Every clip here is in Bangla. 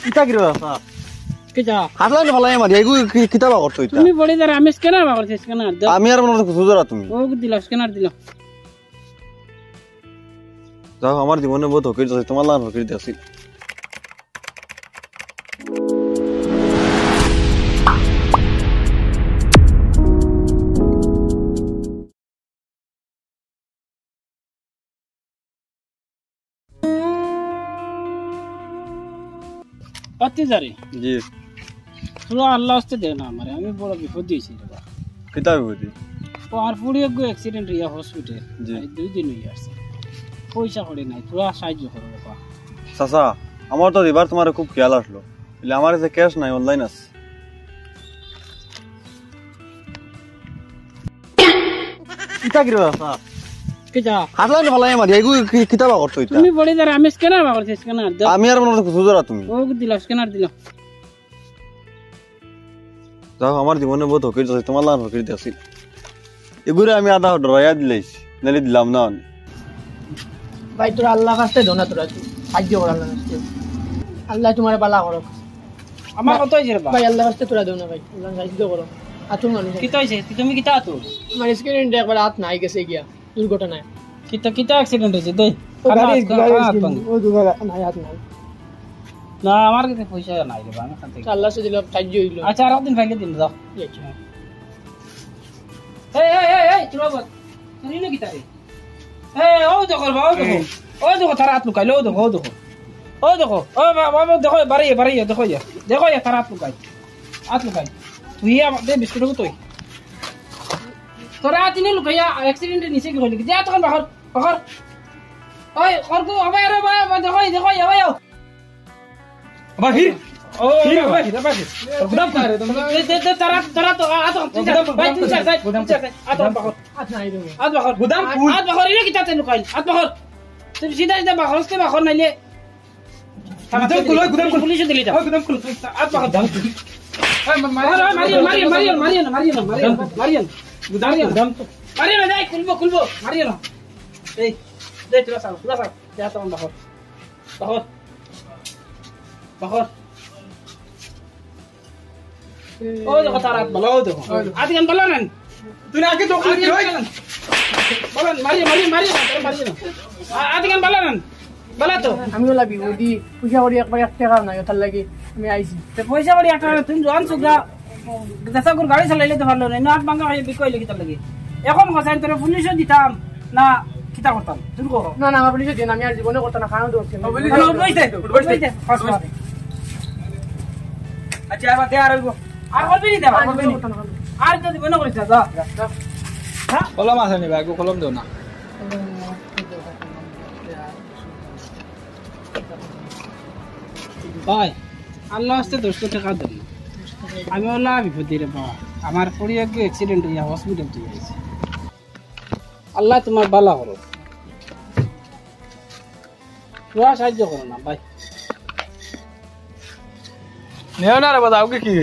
ইটা কি রাস্তা কিটা হাতলানি ফলাই মারি এগু কিতাবা করছো এটা তুমি বড়ি দাঁড়া আমি স্ক্যানার করছি স্ক্যানার দাও আমি আর মনে করছি জোরা তুমি ও দিলা স্ক্যানার দিলা যাও আমার জীবনে বহুত হকির আছে তোমার লান হকির দিছি পাতি যারে জি পুরো আল্লাহ হস্তে দে না আমারে আমি বড় বিপদ দিয়েছি বাবা কিতাব বুঝি ও আর পুরি এক অ্যাক্সিডেন্ট রিয়া হসপিটাল জি 2 দিন হই আসছে পয়সা করে নাই পুরো সাহায্য করো বাবা চাচা আমার তো এবার তোমার খুব খেয়াল আসলো বলে আমার কাছে ক্যাশ নাই অনলাইন আছে ইটা কি রাস্তা কিটা হাতলানি ফলাই মারি এগু কিতাবা করছো এটা তুমি বড়ি দাঁড়া আমি স্ক্যানার করছি স্ক্যানার দাও আমি আর মনে করছি জোরা তুমি ও দিলা স্ক্যানার দিলা যাও আমার জীবনে বহুত হকির আছে তোমার লান হকির দিছি এগুরে আমি আধা ডরাইয়া দিলাইছি নালি দিলাম না ভাই তোরা আল্লাহ কাছে দোনা তোরা সাহায্য কর আল্লাহ কাছে আল্লাহ তোমার বালা করো আমার কত হইছে বাবা ভাই আল্লাহ কাছে তোরা দোনা ভাই আল্লাহ সাহায্য করো আতুম মানুষ কিটা হইছে তুমি কিটা আতো আমার স্ক্রিন একবার হাত নাই গেছে গিয়া দুর্ঘটনায় কিটা অ্যাক্সিডেন্ট হইছে দই ও দুর্ঘটনা নাই হাত নাই না আমার কাছে পয়সা নাই রে বাবা আমি খাতে আল্লাহ সে দিল সাহায্য হইলো আচ্ছা আর দিন ভাইলে দিন দাও এই চলো বল তুমি না কিটা রে ও দেখো বাবা দেখো ও দেখো তার হাত লুকাইলো ও দেখো ও বাবা দেখো বাড়িয়ে দেখো তার হাত লুকাই তুই দে বিস্কুট তুই তোরা তিনে লুকাইয়া অ্যাক্সিডেন্টে নিচে কি হইল যা তখন বাহর ওই করকু আবার রে বাবা দেখো আবার আবার হির ও বাবা গুদাম করে দে তারা তো ভাই তুই চাই আত বাহর হাত নাই রে আত বাহর গুদাম আত বাহর রে কিটা তেন লুকাইল আত বাহর তুই সিধা বাহর নাইলে গুদাম কুল পুলিশ দিলি দাও গুদাম কুল আত বাহর দাম মারিয়ান গুদাম তো মারিয়ান যাই খুলবো মারিয়ান এই দে তুলা সাও যা তো বাহর ও দেখো তার হাত বলো দেখো আদিগান বলো না তুই আগে তো বলেন মারিয়ান আদিগান বলো না বলা তো আমিও লাগি ওদি পয়সা করি একবার 1 টাকা নাই ওটার লাগি আমি আইছি তে পয়সা করি একটা তুমি জোয়ান সুগা দশাগুর গাড়ি চালাইলে তো ভালো নাই না ভাঙা হয়ে বিকই লাগি তার লাগি এখন কসাই তোরে পুলিশও দিতাম না কিতা করতাম তুমি কো না আমার পুলিশে দিন আমি আর জীবনে করতে না খানো দৌড়ছি আচ্ছা আবার দে আর হইব আর করবি নি দেবা আর যদি মনে করিস যা হ্যাঁ কলম আছে নি ভাই কলম দাও না ভাই আল্লাহ আস্তে 200 টাকা দেন আমি ওলা বিপদে রে বাবা আমার পড়ি এক অ্যাক্সিডেন্ট হইয়া হসপিটাল তুই আইছি আল্লাহ তোমার ভালো করো পুরা সাহায্য করো না ভাই নেও না রে বাদাও কি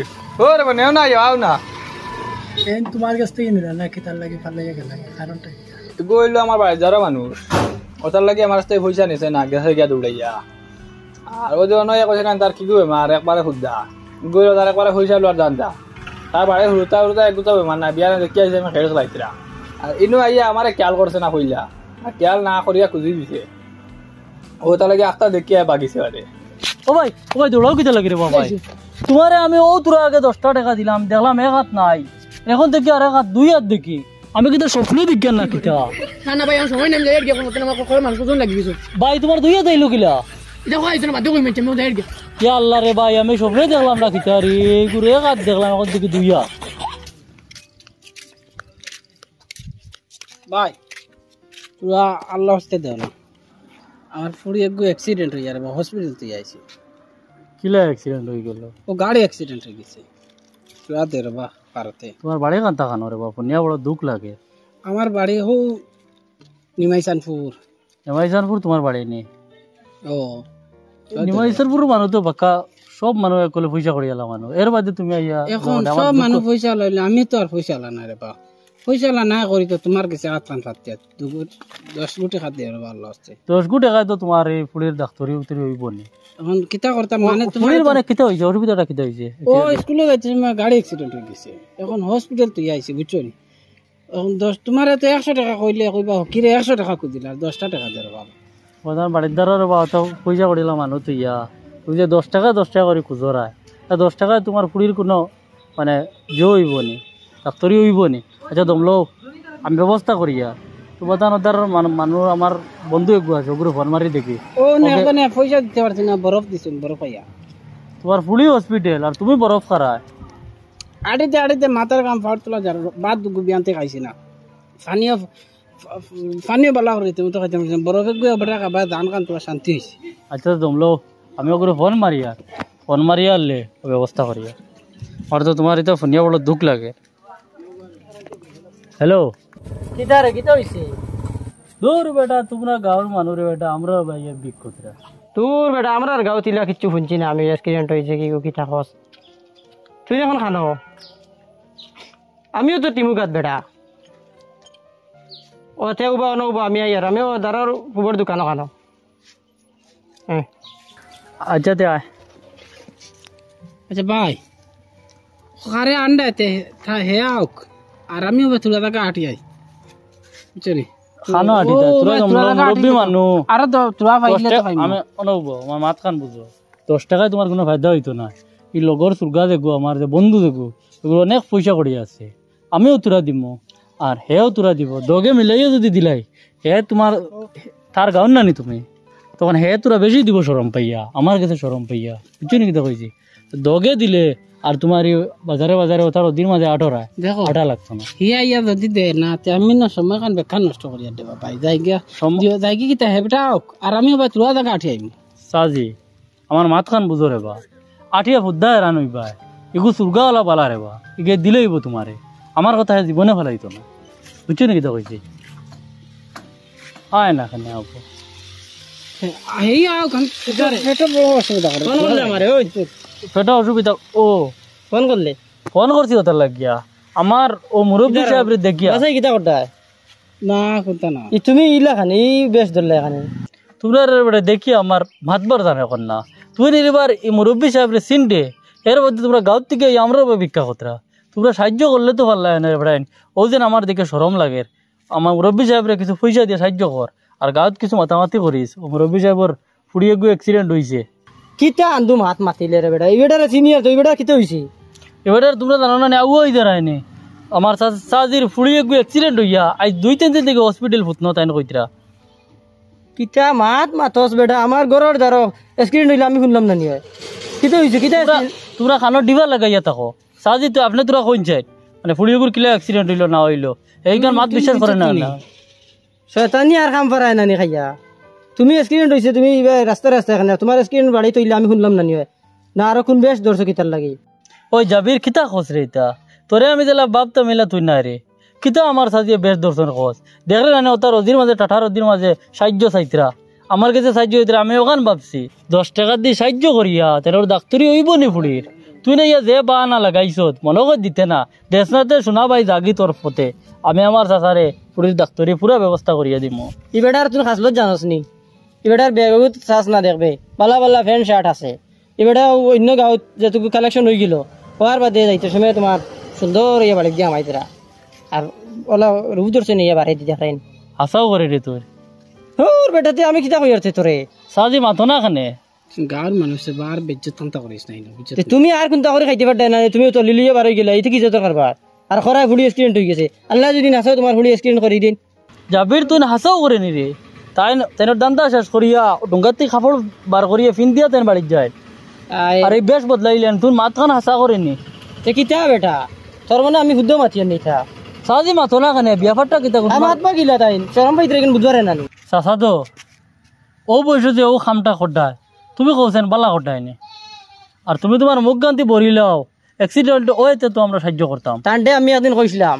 ও রে নেও না আও না এন তোমার কাছ থেকে নিলা না কি তার লাগি ফালাইয়া গেল কারণটা তো গইলো আমার বাড়ি যারা মানুষ ওটার লাগি আমার কাছ থেকে পয়সা নিছে না গেছে গিয়া দৌড়াইয়া আর ওই যে নয় কইছে না তার কি কইবে মার একবারে খুদা গইলো তার একবারে পয়সা লওয়ার জানতা তার বাড়ি হুরতা একটু তবে মানে বিয়া দেখি আইছে আমি খেড়ে চলাইছিলা আর ইনো আইয়া আমারে খেয়াল করছে না কইলা আর খেয়াল না করিয়া খুঁজি দিছে ও তার লাগি আস্তা দেখিয়া বাগিছে আরে ও ভাই দৌড়াও কিতা লাগে রে বাবা তোমারে আমি ও তোর আগে 10 টাকা দিলাম দেখলাম এক হাত নাই এখন দেখি আর এক হাত 2 হাত দেখি আমি কিন্তু স্বপ্ন বিজ্ঞান না কিতা না ভাই আমি সময় নেম যাই গিয়া কোন আমার কল মানুষ জন লাগি গেছে ভাই তোমার 2 হাত আইলো কিলা এটা হয় না বাদ কই মেছে আমি যাই গিয়া ইয়া আল্লাহ রে ভাই আমি স্বপ্ন দেখলাম না কিতা রে গুরে এক হাত দেখলাম এখন দেখি 2 হাত ভাই পুরা আল্লাহ হস্তে দেও না আমার পড়ি এক অ্যাক্সিডেন্ট হইয়া রে হসপিটাল তুই আইছি কিলা অ্যাক্সিডেন্ট হয়ে গেল ও গাড়ি অ্যাক্সিডেন্ট হয়ে গেছে পুরা দে রে বা পারতে তোমার বাড়ি কান্তা খানো রে বাপ নিয়া বড় দুঃখ লাগে আমার বাড়ি হো নিমাইসানপুর তোমার বাড়ি নেই ও নিমাইসানপুর মানুষ তো বাক্কা সব মানুষ একলে পয়সা করি এলা মানুষ এর বাদে তুমি আইয়া এখন সব মানুষ পয়সা লইলে আমি তো আর পয়সা লা না রে বা পয়সালা না করি তো তোমার কাছে হাত কান পাতে 10 কোটি খাত দিয়ে ভালো আছে 10 কোটি টাকায় তো তোমার এই ফুলের ডাক্তারি উতরি হইব নি এখন কিতা করতাম মানে তোমার ফুলের মানে কিতা হইছে অসুবিধাটা কিতা হইছে ও স্কুলে যাচ্ছে আমার গাড়ি অ্যাক্সিডেন্ট হয়ে গেছে এখন হসপিটাল তুই আইছি বুঝছো নি এখন 10 তোমার তো 100 টাকা কইলে কইবা কিরে 100 টাকা কই দিলা 10টা টাকা দেব বাবা প্রধান বাড়িদারের বা তো পয়সা করিলাম মানুষ তো ইয়া তুই যে 10 টাকা করে খুচরায় 10 টাকায় তোমার ফুলির কোনো মানে হইব নি ডাক্তারি হইব নি আচ্ছা দমলো আমি ব্যবস্থা করি আর তোমার তার মানুষ আমার বন্ধু এগু আছে ওগুলো ফোন মারি দেখি ও না ওখানে পয়সা দিতে পারছি না বরফ দিছেন বরফ আইয়া তোমার ফুলি হসপিটাল আর তুমি বরফ খারায় আড়িতে মাথার কাম ফাট তোলা যার বাদ গুবিয়ানতে খাইছি না পানীয় বালা করে তুমি তো খাইতে পারছি বরফে গুয়া বড় খাবা ধান কান তোমার শান্তি হয়েছে আচ্ছা দমলো আমি ওগুলো ফোন মারি আনলে ব্যবস্থা করি আর তো তোমার এটা ফোনিয়া বড় দুঃখ লাগে হ্যালো কিতা রে কিতা হইছে দূর বেটা তোমরা গাঁৱৰ মানুহ রে বেটা আমরা ভাইয়া বিক্ষুতরা তোর বেটা আমরা গাঁও তিলা কিচ্ছু শুনছি না আমি অ্যাক্সিডেন্ট হয়েছে কি কিতা খস তুই এখন খানো আমিও তো টিমুকাত বেটা ও তে উবা অনুবা আমি আর আমিও দারার গোবর দোকান খানো আচ্ছা তে আয় আচ্ছা ভাই ওখানে আন্ডাতে হে আউক আর আমিও তুলা টাকা আটি আই বুঝলি খানো আটিতা তোরা মুরব্বী মানুহ আর তো তুলা পাইলে তো খাইম আমি অনুব আমার মাত খান বুঝো 10 টাকায় তোমার কোনো ফায়দা হইতো না এই লগর সুরগা দেখো আমার যে বন্ধু দেখো এগুলো অনেক পয়সা করি আছে আমিও তোরা দিমো আর হেও তোরা দিব দগে মিলাইও যদি দিলাই হে তোমার তার গাউন নানি তুমি তখন হে তোরা বেশি দিব শরম পাইয়া আমার কাছে শরম পাইয়া বুঝছো নি কিতা কইছি দগে দিলে আর তোমার বাজারে ওটার ওদিন মাঝে আঠরায় দেখো আটা লাগতো না হিয়া ইয়া যদি দে না তে আমি না সময় কান বেকার নষ্ট করিয়া দেবা ভাই যাই গিয়া যাই কি কিতা হেবটা আউক আর আমিও ভাই তুলা টাকা আটি আইম সাজি আমার মাত খান বুঝো রে বা আঠিয়া ফুদ্দা এরান হইবা এগু সুরগাওয়ালা পালা রে বা এগে দিলেইব তোমারে আমার কথা জীবনে ফেলাইতো না বুঝছো নাকি তো কইছি আয় না খানে আপু হিয়া আউক এটা বড় অসুবিধা করে ফোন করলে আমারে ওই সেটা অসুবিধা ও ফোন করলে ফোন করছি ওটার লাগিয়া আমার ও মুরব্বী সাহেবের দেখিয়া বাসাই কিতা করতা না কোনটা না তুমি ইলা খানি বেশ ধরলে এখানে তোমরা দেখি আমার ভাতবার জানে এখন না তুই এবার এই মুরব্বী সাহেবের সিনডে এর মধ্যে তোমরা গাঁত থেকে আমরা ভিক্ষা কতরা তোমরা সাহায্য করলে তো ভালো লাগে না এবার ও যেন আমার দিকে সরম লাগে আমার মুরব্বী সাহেবের কিছু পয়সা দিয়ে সাহায্য কর আর গাঁত কিছু মাতামাতি করিস ও মুরব্বী সাহেবের ফুড়িয়ে গিয়ে অ্যাক্সিডেন্ট হয়েছে কিতা আন্দু মাত মাতিলে রে বেটা এই বেটারে সিনিয়র তো এই বেটা কিতা হইছে এবার তোমরা জানো না আউ হয়ে দাঁড়ায়নি আমার সাজির ফুড়িয়ে গিয়ে অ্যাক্সিডেন্ট হইয়া আজ 2-3 দিন থেকে হসপিটাল ফুটনো তাই না কইতরা কিতা মাত মাতস বেটা আমার ঘরের দ্বারা স্ক্রিন হইলে আমি শুনলাম না নিয়ে কিতা হইছে কিতা তোমরা খানো দিবা লাগাইয়া থাকো সাজি তো আপনি তোরা কইন চাই মানে ফুড়িয়েগুর কিলা অ্যাক্সিডেন্ট হইলো না হইলো এইখান মাত বিশ্বাস করে না শয়তানি আর কাম পারায় না নি খাইয়া তুমি স্ক্রিন হইছে তুমি রাস্তা এখানে তোমার স্ক্রিন বাড়ি তৈলে আমি শুনলাম না নিয়ে না আরো কোন বেশ দর্শক কিতার লাগি ওই জাবির কিতা খোঁজ রে ইতা তোরে আমি দিলা বাপটা মিলা তুই না রে কিতা আমার সাজিয়ে বেশ দর্শন খোঁজ দেখলে না তার ওদির মাঝে টাটার ওদির মাঝে সাহায্য চাইতরা আমার কাছে সাহায্য হইতরা আমি ওখান ভাবছি 10 টাকা দিয়ে সাহায্য করিয়া তোর ডাক্তারি হইব নি ফুড়ির তুই না ইয়া যে বাহানা লাগাইছ মনগত দিতে না দেশ নাতে শোনা ভাই জাগি তোর ফতে আমি আমার চাচারে ফুড়ির ডাক্তারি পুরা ব্যবস্থা করিয়া দিম ই বেটার তুই খাসলত জানোস নি ই বেটার বেগুত চাষ না দেখবে বালা বালা ফ্যান শার্ট আছে ই বেটা অন্য গাঁৱত যেটুকু কালেকশন হয়ে গেল হওয়ার বাদে যাইতে সময় তোমার সুন্দর ইয়ে বাড়ি দিয়ে আমাইতরা আর ওলা রূপ ধরছে নিয়ে বাড়ি দিয়ে দেখাইন আশাও করে রে তোর তোর বেটাতে আমি কিতা কই আরতে তোরে সাজি মাথো না খানে গাঁর মানুষের বার বেজ্জত তান্তা করিস নাই না বুঝছো তুমি আর কোনটা করে খাইতে পারতে না তুমি তো লিলিয়ে বাড়ি গেলা এতে কি যেতে পারবা আর খরায় ফুলি স্ক্রিন হয়ে গেছে আল্লাহ যদি নাচো তোমার ফুলি স্ক্রিন করে দিন জাবির তুই হাসাও করে নি রে তাই তেনের দান্দা শেষ করিয়া ডুঙ্গাতি কাপড় বার করিয়া ফিন দিয়া তেন বাড়ি যায় আর এই বেশ বদলাইলেন তুই মাথান হাসা করেনি তে কিতা বেটা তোর মানে আমি শুদ্ধ মাতিয়ে নিতা সাজি মাথো না খানে বিয়াফারটা কিতা আমি হাত পা গিলা তাই চরম পাইতে কিন্তু বুঝবারে না চাচা তো ও বয়স যে ও খামটা খড্ডায় তুমি কৌছেন বালা খড্ডায়নি আর তুমি তোমার মুখ গান্তি বরিলাও অ্যাক্সিডেন্ট ওইতে তো আমরা সাহায্য করতাম তান্ডে আমি একদিন কইছিলাম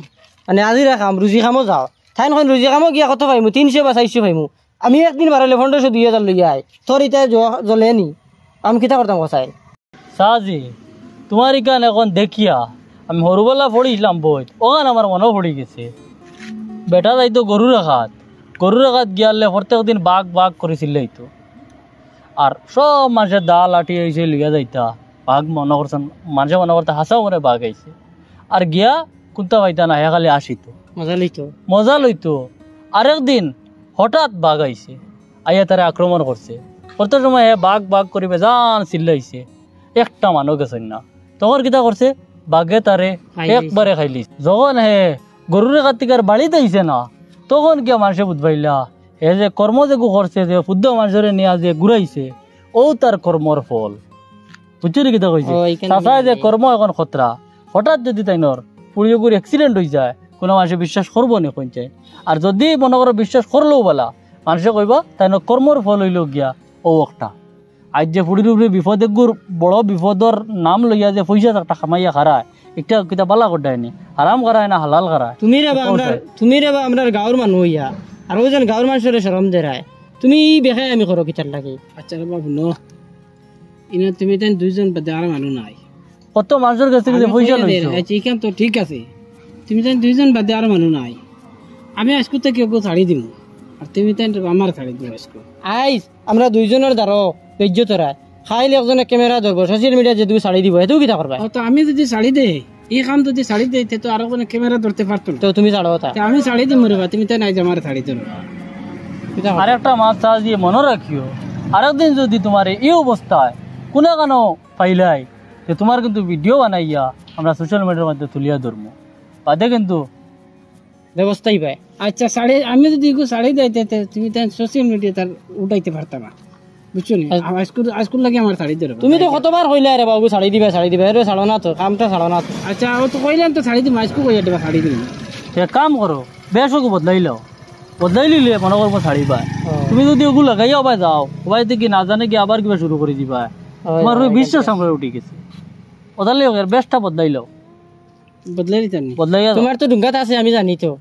মানে আজি রাখাম রুজি খামো যাও তাই নখন রুজি খামো গিয়া কত পাইমু 300 বা 400 পাইমু আমি একদিন বাড়াইলে 1500 2000 লইয়া আই তোর ইটা জ্বলে নি আমি কিতা করতাম কসাই সাজি তোমার ইকান এখন দেখিয়া আমি সৰুবেলা পঢ়িছিলাম বইত ওখান আমার মনেও পড়ি গেছে বেটা যাইতো গরুর আঘাত গিয়ালে প্রত্যেক দিন বাঘ বাঘ করেছিল তো আর সব মানুষের দা লাঠি এসে লিয়া যাইতা বাঘ মনে করছেন মানুষে মনে করতে হাসাও মনে বাঘ আইছে আর গিয়া কুন্তা পাইতা না হে খালি আসিত মজা লইতো আরেকদিন হঠাৎ বাঘ আইছে আইয়া তারা আক্রমণ করছে প্রত্যেক সময় হে বাঘ বাঘ করি বেজান চিল্লাইছে একটা মানুষ গেছেন না তখন কিতা করছে বাঘে তারে একবারে খাইলি যখন হে গরুরে কার্তিকার বাড়িতে আইছে না তখন কিয়া মানুষে বুঝবাইলা হে যে কর্ম যে করছে যে শুদ্ধ মানুষের নিয়ে যে ঘুরাইছে ও তার কর্মর ফল বুঝছো নি কিতা কইছে চাষায় যে কর্ম এখন খতরা হঠাৎ যদি তাইনর পুড়িয়ে পুড়ি অ্যাক্সিডেন্ট হয়ে যায় কোনো মানুষে বিশ্বাস করবো না কোনটাই আর যদি মনে করো বিশ্বাস করলেও বলা মানুষে কইবা তাইনর কর্মর ফল হইল গিয়া ও একটা আজ যে পুড়ির উপরে বিপদে বড় বিপদর নাম লইয়া যে পয়সা একটা খামাইয়া খারায় একটা কিতা বালা করায়নি হারাম করায় না হালাল করায় তুমি রে আমরা গাঁৱৰ মানুহ হইয়া আর ওজন গাঁৱৰ মানুষের শরম দেরায় তুমি বেখাই আমি করো কিতার লাগে আচ্ছা রে বাবু নো ইনা তুমি তাই দুইজন বাদে আর মানুষ নাই কত মানুষের কাছে পয়সা লইছো এইখান তো ঠিক আছে তুমি তাই দুইজন বাদে আর মানুষ নাই আমি আজকে থেকে কেউ ছাড়ি দিব আর তুমি তাই আমার ছাড়ি দিব আজকে আইস আমরা দুইজনের দ্বারা বেজ্জত রায় খাইলে একজনে ক্যামেরা ধরবো সোশ্যাল মিডিয়া যদি ছাড়ি দিব এটাও কিতা করবা তো আমি যদি ছাড়ি দে এই কাম যদি ছাড়ি দে তো আরো কোনো ক্যামেরা ধরতে পারতো না তো তুমি ছাড়ো তা আমি ছাড়ি দিম রে তুমি তাই নাই যে আমার ছাড়ি দিল আরেকটা মাছ চাষ দিয়ে মনে রাখিও আরেকদিন যদি তোমার এই অবস্থায় কোনো কেন পাইলাই যে তোমার কিন্তু ভিডিও বানাইয়া আমরা সোশ্যাল মিডিয়ার মধ্যে তুলিয়া ধরবো বাদে কিন্তু ব্যবস্থাই পায় আচ্ছা শাড়ি আমি যদি শাড়ি দিতে তুমি তাই সোশ্যাল মিডিয়া তার উঠাইতে পারতাম না বুঝছো নি আজকুল লাগে আমার শাড়ি ধরবো তুমি তো কতবার কইলা রে বাবু শাড়ি দিবা এর ছাড়ো না তো কামটা ছাড়ো না তো আচ্ছা ও তো কইলাম তো শাড়ি দিম আজকু কইয়া দেবা শাড়ি দিম এক কাম করো বেশকে বদলাই লও বদলাই লিলে মনে করবো শাড়ি পায় তুমি যদি ওগুলো লাগাইয়া পাই যাও ওবাই থেকে না জানে কি আবার কিবা শুরু করে দিবা তোমার বিশ্বাস আমরা উঠে গেছে ওদালে বেশটা বদলাই লও বদলাই দিতাম বদলাইয়া তোমার তো ডুঙ্গাত আছে আমি জানি তো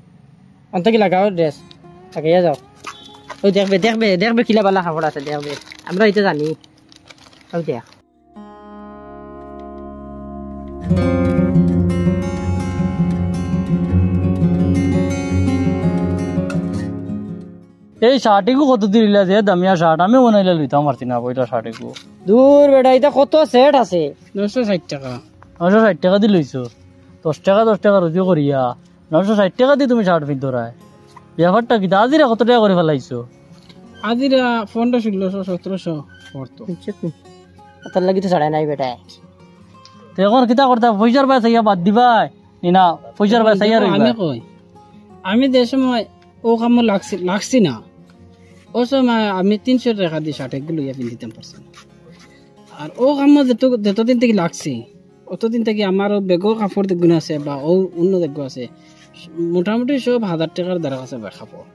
অন্ত কি লাগাও ড্রেস লাগাইয়া যাও ওই দেখবে কিলা বালা খাবার আছে দেখবে আমরা এটা জানি ওই দেখ এই শার্টিকু কত দিলা যে দামিয়া শার্ট আমি বানাইলে লইতাম পারছি না ওইটা শার্টিকু দূর বেটা এটা কত সেট আছে 960 টাকা 960 টাকা দি লইছো 10 টাকা রুজু করিয়া 960 টাকা দি তুমি শার্ট পিন্ধো রায় ব্যাপারটা কি আজিরা কত টাকা করে ফেলাইছো আজিরা 1500 1700 পড়তো তার লাগি তো ছাড়াই নাই বেটা তো এখন কিতা করতে পয়সার পয়সা ইয়া বাদ দিবাই না পয়সার পয়সা ইয়া আমি কই আমি যে সময় ও কাম লাগছি না ও সময় আমি 300 টাকা দিয়ে শার্ট এগুলো ইয়া পিন্ধিতাম পারছি আর ও কাম যতদিন থেকে লাগছি অতদিন থেকে আমারও বেগও কাপড় দেখুন আছে বা ও অন্য দেখো আছে মোটামুটি সব 1000 টাকার দ্বারা আছে কাপড়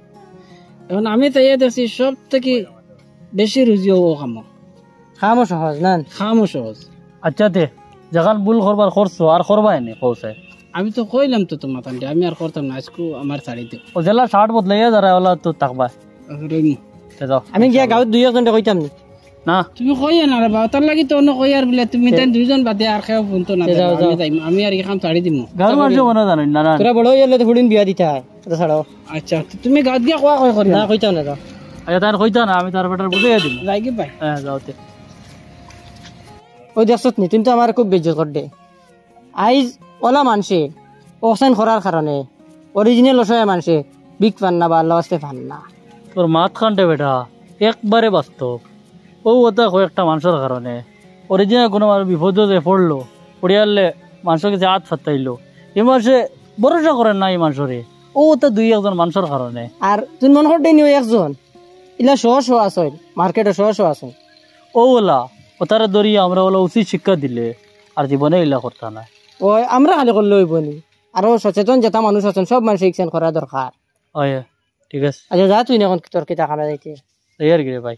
এখন আমি তাই দেখছি সব থেকে বেশি রুজি ও খামো সহজ না খামো সহজ আচ্ছা তে যখন ভুল করবার করছো আর করবাই নি কৌছে আমি তো কইলাম তো তোমার তান্ডে আমি আর করতাম না আজকে আমার শাড়ি দিও ও জেলা শার্ট বদলাইয়া যারা ওলা তো তাকবা যাও আমি গিয়া গাঁৱত দুই একজনটা কইতাম নি না তুমি কইয়া না রে বাবা তার লাগি তো অন্য কই আর বলে তুমি তাই দুইজন বাদে আর কেউ ফোনতো না আমি আর এই কাম ছাড়ি দিমু গাঁর মানুষ মনে জানো না না তোরা বড় হইলে তো ফুডিন বিয়া দিতে হয় এটা ছাড়ো আচ্ছা তুমি গাঁত গিয়া কোয়া কই করি না কইতাম না তো আচ্ছা তার কইতা না আমি তার বেটার বুঝাইয়া দিম যাই কি ভাই হ্যাঁ যাওতে ওই দেখছত নি তুমি তো আমার খুব বেজ্জত কর দে আইজ ওলা মানছে অসাইন করার কারণে অরিজিনাল অসহায় মানছে বিগ পান না বা লসে পান না তোর মাত খানটে বেটা একবারে বাস্তব ও ওটা কয়েকটা মানুষের কারণে অরিজিনাল কোনো মানুষ বিপদ যে পড়লো পড়িয়ালে মানুষকে যে হাত ফাটাইলো এই মানুষে ভরসা করেন না এই মানুষরে ও ওটা দুই একজন মানুষের কারণে আর তুই মনে করতে নিও একজন ইলা শো আসল মার্কেটে শো আসল ও ওলা ওটারে ধরিয়া আমরা ওলা উচিত শিক্ষা দিলে আর জীবনে ইলা করতে না ওই আমরা খালি করলে হইব নি আরো সচেতন যেটা মানুষ আছেন সব মানুষ ইকশন করা দরকার হয় ঠিক আছে আচ্ছা যা তুই এখন তোর কিতা খানা যাইতে তৈয়ার গিরে ভাই